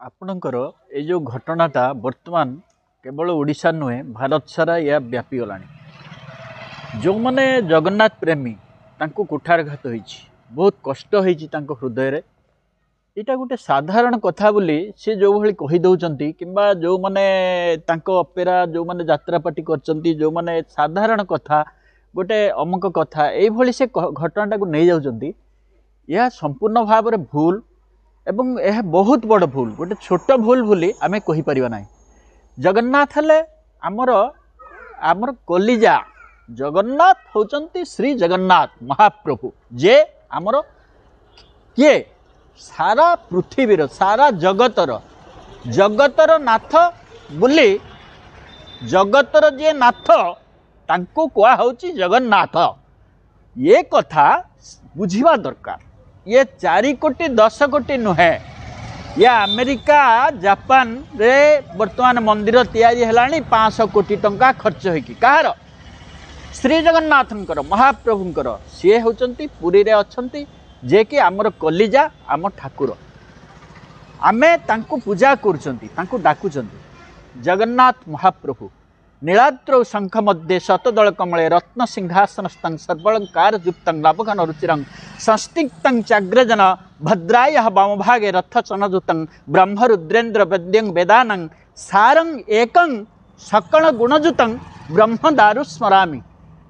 आपणकर ये जो घटनाटा वर्तमान केवल ओडिशा नुहे भारत सारा या व्यापी गला जो मैंने जगन्नाथ प्रेमी तांको कुठारघात होइछि बहुत कष्ट होइछि तांको हृदय रे इटा गोटे साधारण कथा बोली सी जो भली कहि दउचंती किंबा जो माने तांको अपेरा जो माने यात्रा पार्टी करचंती जो माने साधारण कथा गोटे अमुक कथा एई भली से घटनाटा को नै जाउचंती यह संपूर्ण भाव रे भूल एवं यह बहुत बड़ भूल गोटे छोट भूल बोली आमे कहि परिबा नै। जगन्नाथ हेले आमर आमर कलिजा जगन्नाथ होचंती श्री जगन्नाथ महाप्रभु जे आमर किए सारा पृथ्वीर सारा जगतर नाथ बोली जगतर जे नाथ तांको कुआ होची जगन्नाथ ये कथा बुझिबा दरकार। ये 4 कोटी 10 कोटी नुहे या अमेरिका जापान रे वर्तमान मंदिर तैयारी हेलानी 500 कोटी टंका खर्च होइकी कहार श्री जगन्नाथंकर महाप्रभुंकर सी होचंती पुरी रे अछंती जे कि आमर कलिजा आम ठाकुर आमे तांको पूजा करचंती तांको डाकुचंती जगन्नाथ महाप्रभु नीलाद्रौ शंख मध्ये शतदल कमले रत्न सिंहासन सर्वलंकार युक्तं लाभघन रुचिरं संस्तिक्तं चाग्रजन भद्राय वामभागे रथ चनजुतं ब्रह्म रुद्रेन्द्र वेद्यं वेदानं सारं एकं सकल गुणजुतं ब्रह्म दारु स्मरामि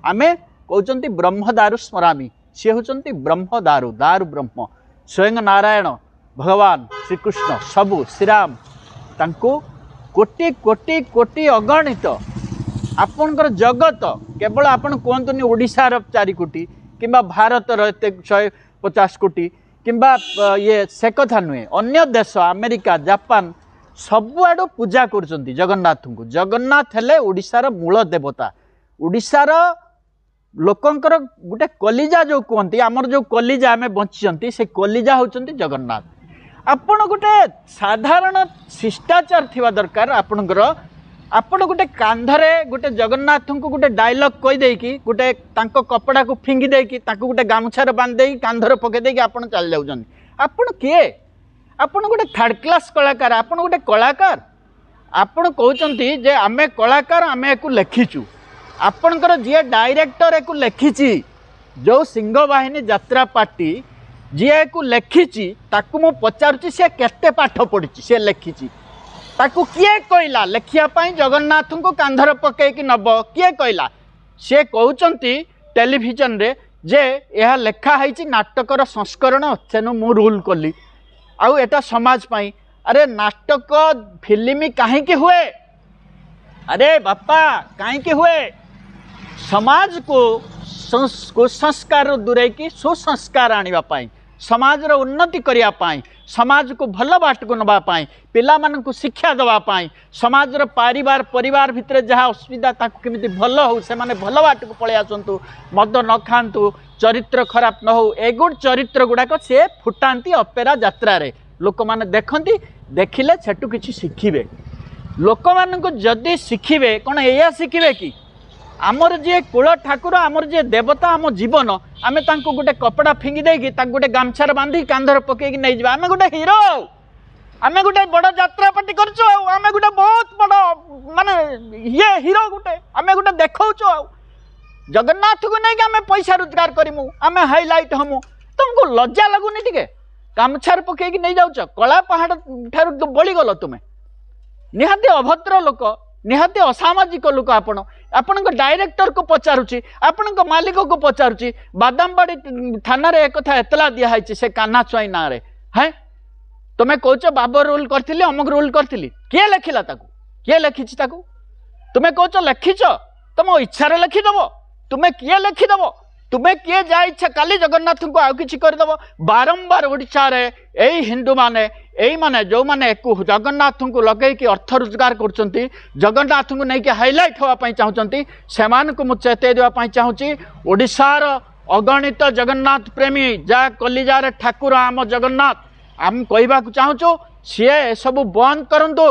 आमे कहउचंती ब्रह्म दारु स्मरामि से होचंती ब्रह्म दारु दारु ब्रह्म स्वयं नारायण भगवान श्रीकृष्ण सबु श्रीराम तांको कोटि कोटि कोटि अगणित आपणकर जगत केवल आपण कहतुनि ओडिशार 4 कोटी किंबा भारतर 150 कोटी किंबा ये से कथा नुहे अन्य देश अमेरिका जापान सबुआड़ पूजा करचंती जगन्नाथ को। जगन्नाथ हेले ओडिशार मूल देवता ओडिशार लोकंकर गोटे कलिजा जो कहती आमर जो कलिजा आमे बंचिचंती से कलिजा होचंती जगन्नाथ। आपण गोटे साधारण शिष्टाचार थिबा दरकार आपणकर आपण गोटे कांधरे गोटे जगन्नाथ को गोटे डायलॉग कहि देकी गोटे तांको कपड़ा को फिंगी देकी तांको गोटे गामछार बांध देकी कांधर पके देकी आपण चल जाउछन आपण किए आपण गोटे थर्ड क्लास कलाकार आपण गोटे कलाकार आपण कहउचंती जे आमे कलाकार आमे एको लेखिचु आपणकर जे डायरेक्टर एको लेखिची जो सिंह बाहिनी यात्रा पार्टी जी को लेखिची ताकू मु पचारुची से केते पाठ पढ़ी से लेखिची ताकू किए कहला लेखिया पाई जगन्नाथ को कांधर पकईकी नब किए कहला से कहउचंती टेलीविजन रे जे यह लेखा है नाटकर संस्करण सेनु मु रूल कली आउ एटा समाज पाई अरे नाटक फिल्म काहे हुए अरे बापा काहे हुए समाज को कुसंस्कार दूरे की सुसंस्कार आनिबा पाई समाज रो उन्नति करिया पाई समाज को भल बाट को नबा पाई पिला मानन को शिक्षा दवा पाई समाज रो परिवार भितर जहाँ असुविधा ताकू केमिति भल हो से माने भल बाट को पळे आसंतु मद न खांतु चरित्र खराब न हो एगुड चरित्र गुडाक से फुटांती अपेरा यात्रा रे लोक माने देखंती देखिले सेटू किछि शिखिबे लोक मानन को जदी शिखिबे कोन एया शिखिबे कि आमर जे कुल ठाकुर आमर जे देवता आम जीवन आमे तांको गोटे कपड़ा फिंगी देकी तांको गोटे गामछार बांधी कांधर पकेकी नहीं जाबा आमे गोटे हीरो आमे गोटे बड़ यात्रा पार्टी करछो आमे गोटे बहुत बड़ माने ये हीरो गोटे आमे गोटे देखौछो जगन्नाथ को नहीं आमे पैसा रोजगार करिमु आमे हाईलाइट हमु तुमको लज्जा लागुनी टिके गामछार पकेकी नहीं जाउछ कला पहाड़ ठारू तो बळी गलो तुमे निहाती अभद्र लोक निहाती असामाजिक लोक आपण डायरेक्टर को पचारुची आपण मालिक को पचारुची बादामबाड़ी थाना रे एक कथा एतला दिया से कान्हा चुई ना रे हैं तुम्हें कौच बाबर रूल करथिली अमुक रूल करथिली किए लेखिला ताकू किए लेखिछि ताकू तुम्हें कौच लेखिछ तुम इच्छा रे लेखिदब तुम्हें किए लेखिदब तुम्हें किए जा इच्छा काली जगन्नाथ को आउ किछि करदब बारंबार ओडिशा रे एई हिंदू माने एई माने जो माने जगन्नाथ को लगे कि अर्थ रोजगार करचंती जगन्नाथ को नहीं कि हाईलाइट होवा पई चाहउचंती सेमान को मु चेते देवा पई चाहूची ओडिशार अगणित जगन्नाथ प्रेमी जा कलिजार ठाकुर आम जगन्नाथ आम कहबा को चाहूचो सी सब बंद करंतु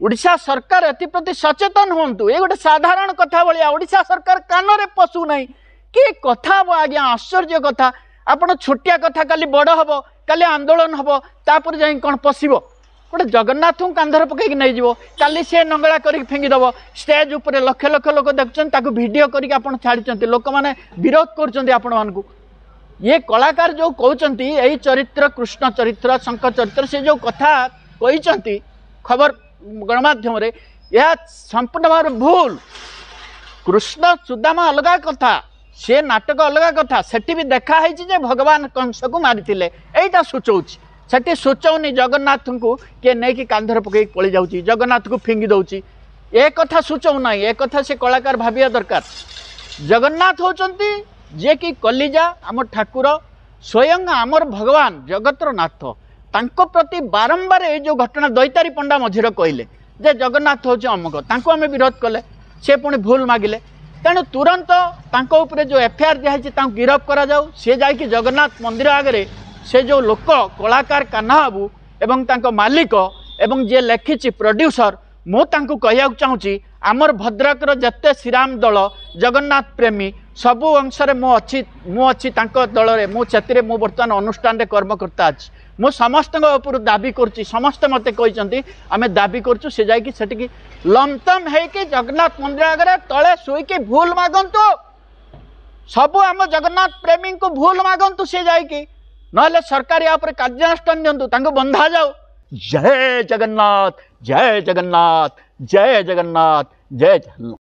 ओडिशा सरकार एति प्रति सचेतन होंतु ए गोटे साधारण कथा भलिया ओडिशा सरकार कान रे पशु नहीं कि कथा आज्ञा आश्चर्य कथा आपण छोटिया कथा काली बड़ हम काली आंदोलन हम तापर जाई कौन पशिब गोटे जगन्नाथ को कांधर पकईक नहीं जीव काली सी नंगला कर फिंगिदब स्टेज उपर लक्ष लक्ष लोक देखुं भिडियो करके छाड़ी लोक मैंने विरोध कर ये कलाकार जो कहते यही चरित्र कृष्ण चरित्र शंकर चरित्र से जो कथा कहते खबर गणमाध्यम यह संपूर्ण भाव भूल। कृष्ण सुदामा अलग कथा से नाटक अलग कथा सेठी भी देखाई जे भगवान कंस को मारी यहीटा सूचौछि सेठी सूचौनी जगन्नाथ को किए नहीं कि कांधर पकई पड़ी जाऊँगी जगन्नाथ को फिंगी दौची ए कथा सूचौ ना ए कथा से कलाकार भाविया दरकार। जगन्नाथ होचंती जे कि कलिजा आम ठाकुर स्वयं आमर भगवान जगतर नाथ तांको प्रति बारंबार ये जो घटना दैतारी पंडा मझीर कहले जे जगन्नाथ हूँ अमुक तांको आम विरोध कले से पुणी भूल मागिले तेणु तुरंत तांको उपरे जो एफआईआर दिखाई गिरफ करा जाऊ सी जाकि जगन्नाथ मंदिर आगे से जो लोक कलाकार कान्हा बाबू एवं तांको मालिक एवं जे लेखिची प्रोड्यूसर मु तांको कहया चाहूँगी आमर भद्रकर जत्ते श्रीराम दल जगन्नाथ प्रेमी सबु अंश मु अच्छी दल में मुझे मु बर्तमान अनुष्ठान कर्मकर्ता अच्छी मु समस्त उपर दाबी करुच्ची समस्ते मत कहते आम दाबी करुँ से जाकि लमतम है कि जगन्नाथ मंदिर आगे तले शुईकी भूल मागंतु सबू आम जगन्नाथ प्रेमी को भूल मागंतु से जाकि ना सरकार या कार्यानुष्ठान दिंतु बंधा जाओ। जय जगन्नाथ जय जगन्नाथ जय जगन्नाथ जय जगन्नाथ।